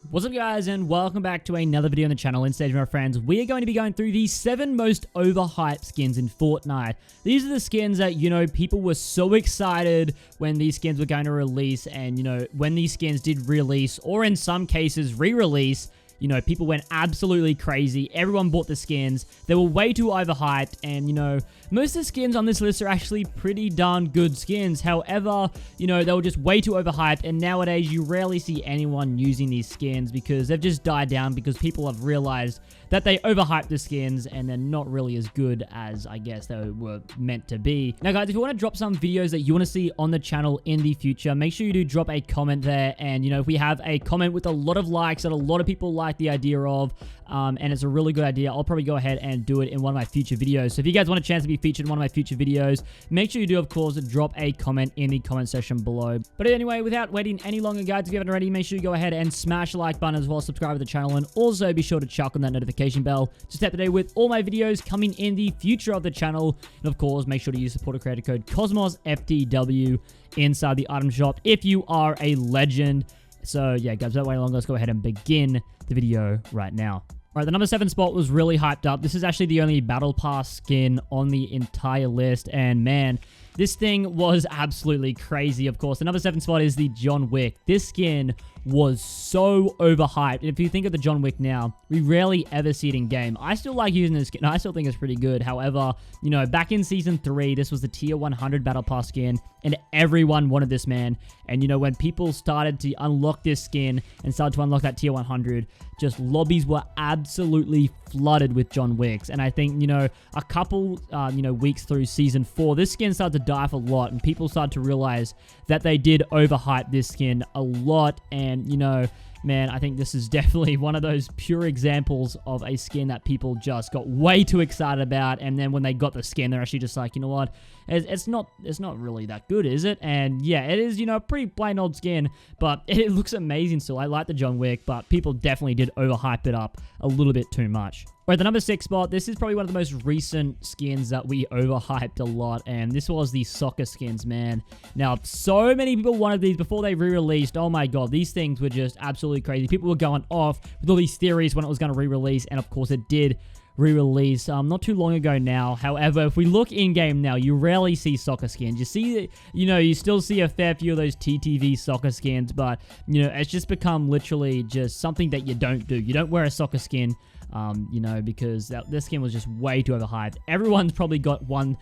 What's up guys, and welcome back to another video on the channel. In stage, my friends, we are going to be going through the 7 most overhyped skins in Fortnite. These are the skins that, people were so excited when these skins were going to release, and, when these skins did release, or in some cases re-release, people went absolutely crazy. Everyone bought the skins. They were way too overhyped, and, most of the skins on this list are actually pretty darn good skins. However, they were just way too overhyped, and nowadays you rarely see anyone using these skins because they've just died down because people have realized that they overhyped the skins and they're not really as good as, I guess, they were meant to be. Now, guys, if you want to drop some videos that you want to see on the channel in the future, make sure you do drop a comment there. And, if we have a comment with a lot of likes that a lot of people like the idea of, and it's a really good idea, I'll probably go ahead and do it in one of my future videos. So if you guys want a chance to be featured in one of my future videos, make sure you do, of course, drop a comment in the comment section below. But anyway, without waiting any longer, guys, if you haven't already, make sure you go ahead and smash the like button as well, subscribe to the channel, and also be sure to chuck on that notification bell to stay up to date with all my videos coming in the future of the channel. And of course, make sure to use supporter creator code CosmosFTW inside the item shop if you are a legend. So yeah, guys, without waiting longer, let's go ahead and begin the video right now. Alright, the number 7 spot was really hyped up. This is actually the only Battle Pass skin on the entire list, and man, this thing was absolutely crazy, of course. The number 7 spot is the John Wick. This skin was so overhyped. And if you think of the John Wick now, we rarely ever see it in game. I still like using this skin. I still think it's pretty good. However, back in Season 3, this was the Tier 100 Battle Pass skin, and everyone wanted this, man. And, when people started to unlock this skin and started to unlock that Tier 100, just lobbies were absolutely flooded with John Wicks. And I think, a couple, weeks through Season 4, this skin started to die off a lot, and people started to realize that they did overhype this skin a lot. And, man, I think this is definitely one of those pure examples of a skin that people just got way too excited about, and then when they got the skin, they're actually just like, you know what, it's not really that good, is it? And yeah, it is, a pretty plain old skin, but it looks amazing still. I like the John Wick, but people definitely did overhype it up a little bit too much. Right, the number 6 spot, this is probably one of the most recent skins that we overhyped a lot, and this was the soccer skins, man. Now, so many people wanted these before they re-released. Oh my god, these things were just absolutely crazy. People were going off with all these theories when it was going to re-release, and of course it did re-release not too long ago now. However, if we look in-game now, you rarely see soccer skins. You see, you still see a fair few of those TTV soccer skins, but, it's just become literally just something that you don't do. You don't wear a soccer skin, because this skin was just way too overhyped. Everyone's probably got one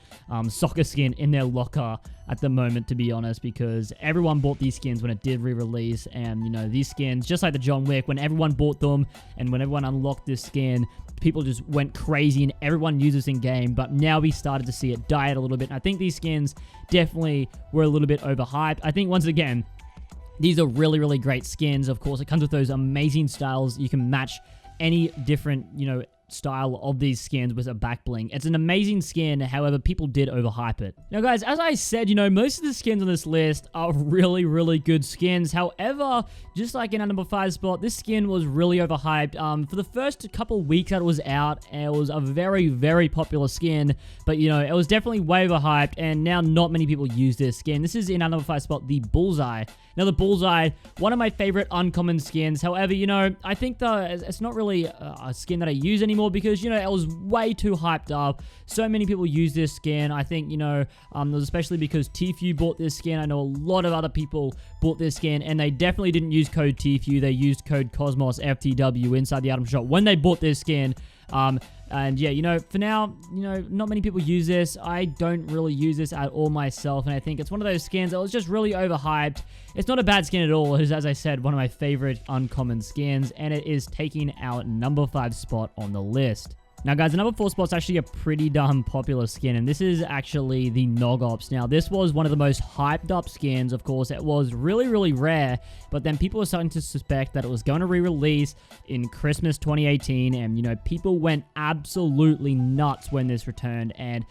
soccer skin in their locker at the moment, to be honest, because everyone bought these skins when it did re-release. And, these skins, just like the John Wick, when everyone bought them and when everyone unlocked this skin, people just went crazy and everyone uses this in game. But now we started to see it die out a little bit. And I think these skins definitely were a little bit overhyped. I think, once again, these are really, really great skins. Of course, it comes with those amazing styles. You can match any different, style of these skins with a back bling. It's an amazing skin, however, people did overhype it. Now, guys, as I said, most of the skins on this list are really, really good skins. However, just like in our number 5 spot, this skin was really overhyped. For the first couple weeks that it was out, it was a very, very popular skin, but, it was definitely way overhyped, and now not many people use this skin. This is in our number 5 spot, the Bullseye. Now, the Bullseye, one of my favorite uncommon skins. However, I think it's not really a skin that I use anymore because, it was way too hyped up. So many people use this skin. I think, especially because Tfue bought this skin. I know a lot of other people bought this skin, and they definitely didn't use code Tfue. They used code CosmosFTW inside the item shop when they bought this skin. And yeah, for now, not many people use this. I don't really use this at all myself, and I think it's one of those skins that was just really overhyped. It's not a bad skin at all. It is, as I said, one of my favorite uncommon skins, and it is taking our number 5 spot on the list. Now, guys, the number 4 spot's actually a pretty darn popular skin, and this is actually the Gobs. Now, this was one of the most hyped up skins. Of course, it was really, really rare, but then people were starting to suspect that it was going to re-release in Christmas 2018, and, people went absolutely nuts when this returned, and,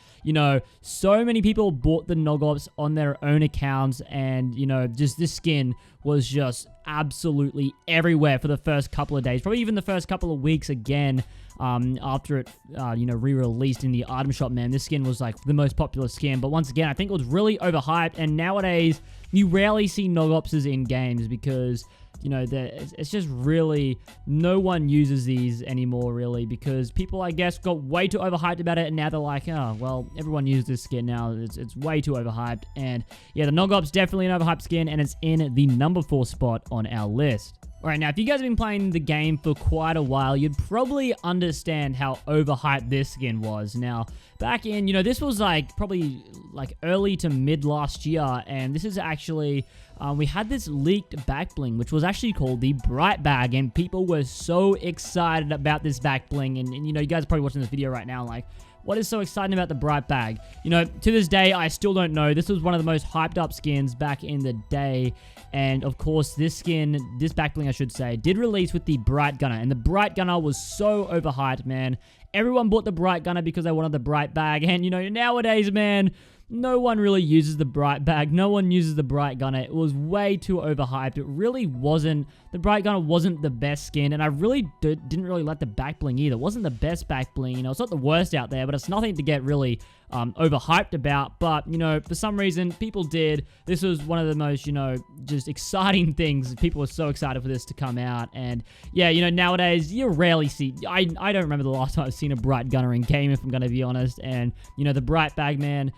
so many people bought the Gobs on their own accounts, and, just this skin was just absolutely everywhere for the first couple of days, probably even the first couple of weeks again. After it, re-released in the item shop, man, this skin was like the most popular skin. But once again, I think it was really overhyped. And nowadays, you rarely see Nogopses in games because you know, it's just really, no one uses these anymore, really, because people, I guess, got way too overhyped about it, and now they're like, oh, well, everyone uses this skin now. It's way too overhyped, and yeah, the Gobs definitely an overhyped skin, and it's in the number 4 spot on our list. Alright, now if you guys have been playing the game for quite a while, you'd probably understand how overhyped this skin was. Now, back in, you know, this was like probably like early to mid last year, and this is actually, we had this leaked back bling, which was actually called the Bright Bag, and people were so excited about this back bling, and you know, you guys are probably watching this video right now like, what is so exciting about the Bright Bag? You know, to this day, I still don't know. This was one of the most hyped up skins back in the day. And of course, this skin, this back bling, I should say, did release with the Bright Gunner. And the Bright Gunner was so overhyped, man. Everyone bought the Bright Gunner because they wanted the Bright Bag. And, you know, nowadays, man, no one really uses the Bright Bag. No one uses the Bright Gunner. It was way too overhyped. It really wasn't. The Bright Gunner wasn't the best skin, and I really didn't really like the back bling either. It wasn't the best back bling. You know, it's not the worst out there, but it's nothing to get really overhyped about. But, you know, for some reason, people did. This was one of the most, you know, just exciting things. People were so excited for this to come out. And, yeah, you know, nowadays, you rarely see... I don't remember the last time I've seen a Bright Gunner in game, if I'm going to be honest. And, you know, the Bright Bag, man,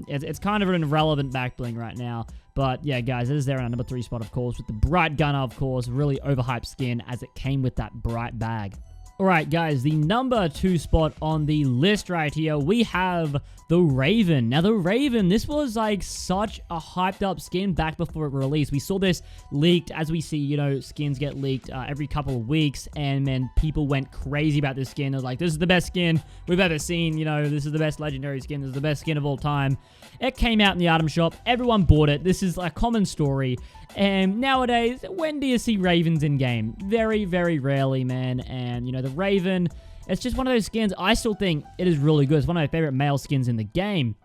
it's kind of an irrelevant back bling right now. But, yeah, guys, it is there on our number 3 spot, of course, with the Bright Gunner, of course, really overhyped skin as it came with that Bright Bag. Alright, guys, the number 2 spot on the list right here, we have the Raven. Now, the Raven, this was like such a hyped up skin back before it released. We saw this leaked, as we see, you know, skins get leaked every couple of weeks, and man, people went crazy about this skin. They're like, this is the best skin we've ever seen, you know, this is the best legendary skin, this is the best skin of all time. It came out in the item shop, everyone bought it. This is a common story. And nowadays, when do you see Ravens in game? Very, very rarely, man. And, you know, the Raven, it's just one of those skins. I still think it is really good. It's one of my favorite male skins in the game.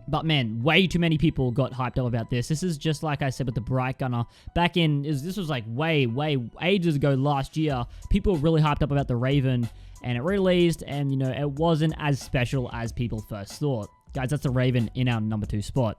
But, man, way too many people got hyped up about this. This is just like I said with the Bright Gunner. Back in, this was like way ages ago last year. People were really hyped up about the Raven. And it released, and, you know, it wasn't as special as people first thought. Guys, that's the Raven in our number 2 spot.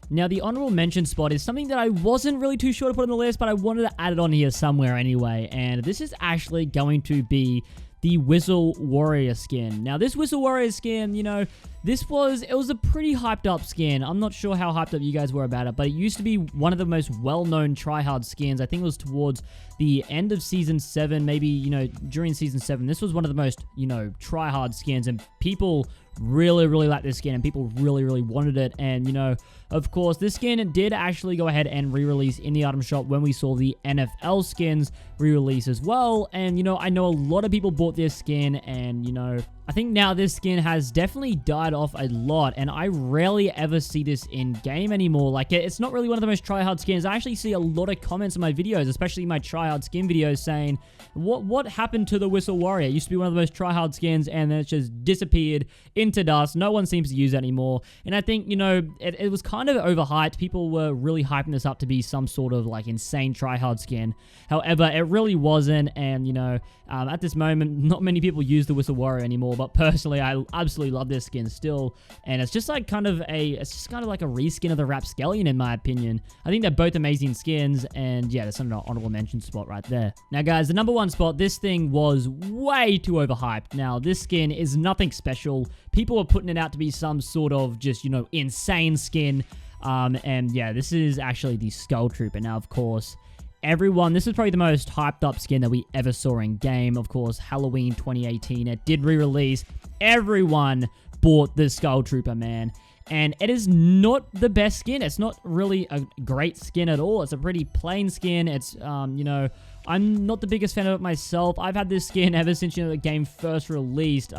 Now, the honorable mention spot is something that I wasn't really too sure to put on the list, but I wanted to add it on here somewhere anyway. And this is actually going to be the Whistle Warrior skin. Now, this Whistle Warrior skin, you know, it was a pretty hyped up skin. I'm not sure how hyped up you guys were about it, but it used to be one of the most well-known tryhard skins. I think it was towards the end of Season 7, maybe, you know, during Season 7. This was one of the most, you know, tryhard skins, and people really liked this skin, and people really wanted it. And, you know, of course, this skin did actually go ahead and re-release in the item shop when we saw the NFL skins re-release as well. And, you know, I know a lot of people bought this skin, and, you know, I think now this skin has definitely died off a lot, and I rarely ever see this in game anymore. Like, it's not really one of the most tryhard skins. I actually see a lot of comments in my videos, especially my tryhard skin videos, saying, what happened to the Whistle Warrior? It used to be one of the most tryhard skins, and then it just disappeared into dust. No one seems to use it anymore. And I think, you know, it was kind of overhyped. People were really hyping this up to be some sort of like insane tryhard skin. However, it really wasn't. And, you know, at this moment, not many people use the Whistle Warrior anymore. But personally, I absolutely love this skin still. And it's just like it's just kind of like a reskin of the Rapscallion, in my opinion. I think they're both amazing skins. And yeah, that's an honorable mention spot right there. Now, guys, the number 1 spot, this thing was way too overhyped. Now, this skin is nothing special. People are putting it out to be some sort of just, you know, insane skin. And yeah, this is actually the Skull Trooper. Now, of course, this is probably the most hyped up skin that we ever saw in game. Of course, Halloween 2018, it did re-release. Everyone bought the Skull Trooper, man. And it is not the best skin. It's not really a great skin at all. It's a pretty plain skin. It's, you know, I'm not the biggest fan of it myself. I've had this skin ever since, you know, the game first released.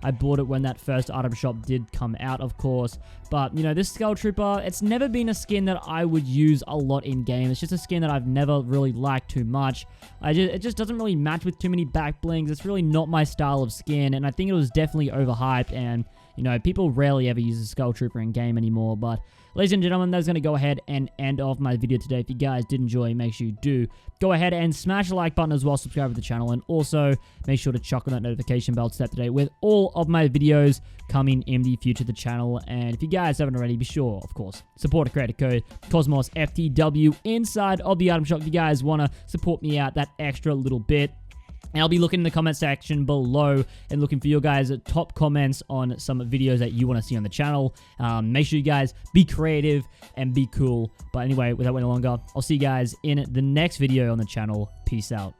I bought it when that first item shop did come out, of course. But, you know, this Skull Trooper, it's never been a skin that I would use a lot in game. It's just a skin that I've never really liked too much. It just doesn't really match with too many back blings. It's really not my style of skin, and I think it was definitely overhyped, and, you know, people rarely ever use the Skull Trooper in game anymore. But, ladies and gentlemen, that's going to go ahead and end off my video today. If you guys did enjoy, make sure you do go ahead and smash the like button as well, subscribe to the channel, and also make sure to chuck on that notification bell to stay up to date with all of my videos coming in the future of the channel. And if you guys haven't already, be sure, of course, support a creator code CosmosFTW inside of the item shop if you guys want to support me out that extra little bit. And I'll be looking in the comment section below and looking for your guys' top comments on some videos that you want to see on the channel. Make sure you guys be creative and be cool. But anyway, without waiting longer, I'll see you guys in the next video on the channel. Peace out.